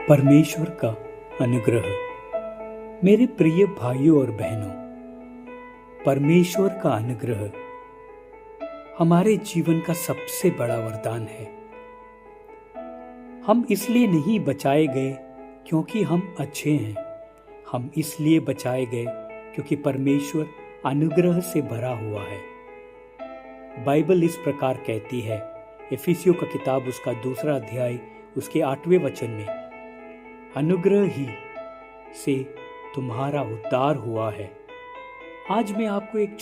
परमेश्वर का अनुग्रह। मेरे प्रिय भाइयों और बहनों, परमेश्वर का अनुग्रह हमारे जीवन का सबसे बड़ा वरदान है। हम इसलिए नहीं बचाए गए क्योंकि हम अच्छे हैं, हम इसलिए बचाए गए क्योंकि परमेश्वर अनुग्रह से भरा हुआ है। बाइबल इस प्रकार कहती है, इफिसियों का किताब उसका 2 अध्याय उसके 8वें वचन में, अनुग्रह ही से तुम्हारा उद्धार हुआ है। आज मैं आपको एक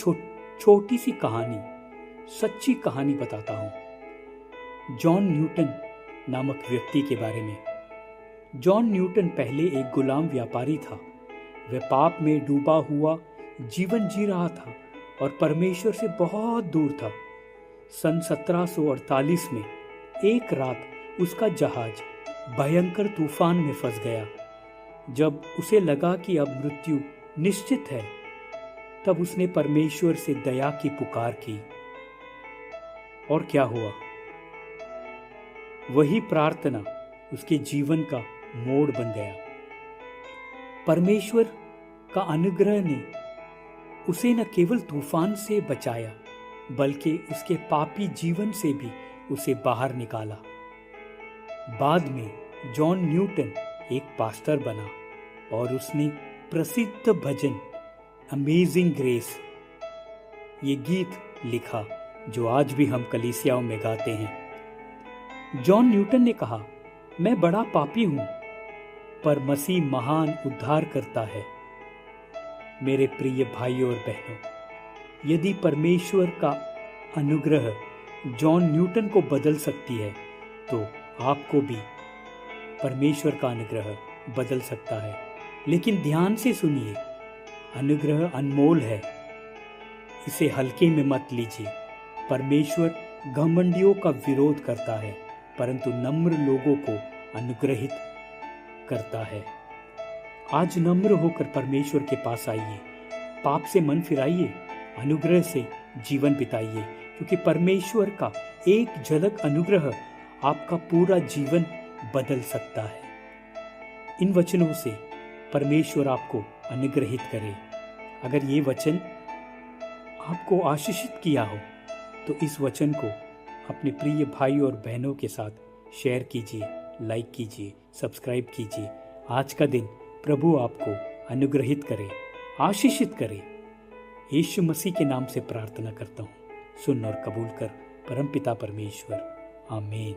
छोटी सी कहानी, सच्ची कहानी बताता हूं जॉन न्यूटन नामक व्यक्ति के बारे में। जॉन न्यूटन पहले एक गुलाम व्यापारी था। वह पाप में डूबा हुआ जीवन जी रहा था और परमेश्वर से बहुत दूर था। सन 1748 में एक रात उसका जहाज भयंकर तूफान में फंस गया। जब उसे लगा कि अब मृत्यु निश्चित है, तब उसने परमेश्वर से दया की पुकार की। और क्या हुआ? वही प्रार्थना उसके जीवन का मोड़ बन गया। परमेश्वर का अनुग्रह ने उसे न केवल तूफान से बचाया, बल्कि उसके पापी जीवन से भी उसे बाहर निकाला। बाद में जॉन न्यूटन एक पास्टर बना और उसने प्रसिद्ध भजन अमेजिंग ग्रेस, ये गीत लिखा जो आज भी हम कलीसियाओं में गाते हैं। जॉन न्यूटन ने कहा, मैं बड़ा पापी हूं, पर मसीह महान उद्धार करता है। मेरे प्रिय भाइयों और बहनों, यदि परमेश्वर का अनुग्रह जॉन न्यूटन को बदल सकती है, तो आपको भी परमेश्वर का अनुग्रह बदल सकता है। लेकिन ध्यान से सुनिए, अनुग्रह अनमोल है, इसे हल्के में मत लीजिए। परमेश्वर घमंडियों का विरोध करता है, परंतु नम्र लोगों को अनुग्रहित करता है। आज नम्र होकर परमेश्वर के पास आइए, पाप से मन फिराइए, अनुग्रह से जीवन बिताइए, क्योंकि परमेश्वर का एक झलक अनुग्रह आपका पूरा जीवन बदल सकता है। इन वचनों से परमेश्वर आपको अनुग्रहित करे। अगर ये वचन आपको आशीषित किया हो, तो इस वचन को अपने प्रिय भाइयों और बहनों के साथ शेयर कीजिए, लाइक कीजिए, सब्सक्राइब कीजिए। आज का दिन प्रभु आपको अनुग्रहित करे, आशीषित करे। यीशु मसीह के नाम से प्रार्थना करता हूँ, सुन और कबूल कर परमपिता परमेश्वर। आमीन।